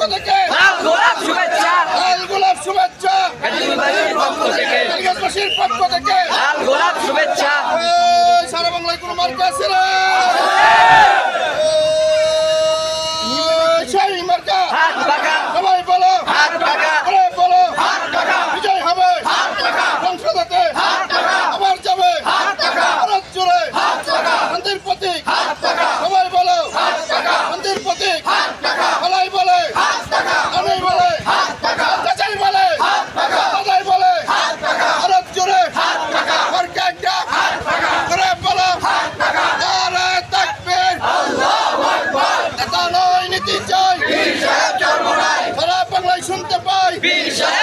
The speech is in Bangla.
পক্ষ থেকে লাল গোলাপ শুভেচ্ছা লাল গোলাপ শুভেচ্ছা কালীবাড়ির পক্ষ থেকে কালীগঞ্জবাসীর পক্ষ থেকে লাল গোলাপ শুভেচ্ছা এই সারা বাংলায় কোনো মার্কা আছে রে সেই মার্কা হাত পাকা সবাই বলো হাত পাকা আরে বলো হাত পাকা বিজয় হবে হাত পাকা সংসদেতে হাত পাকা আবার যাবে হাত পাকা ভারত জুড়ে হাত পাকা শান্তির প্রতীক হাত পাকা সবাই বলো হাত পাকা শান্তির প্রতীক হাত পাকা বলাই বলে হাত পাকা আমি বলে হাত পাকা চাচাই বলে হাত পাকা দাদাই বলে হাত পাকা ভারত জুড়ে হাত পাকা মার্কা একটা হাত পাকা করে বলো হাত পাকা নারে তাকবীর আল্লাহু আকবার নেতা নয় নীতি চাই বীর সাহেব চরমোনাই সারা বাংলায় শুনতে পাই বীর সাহেব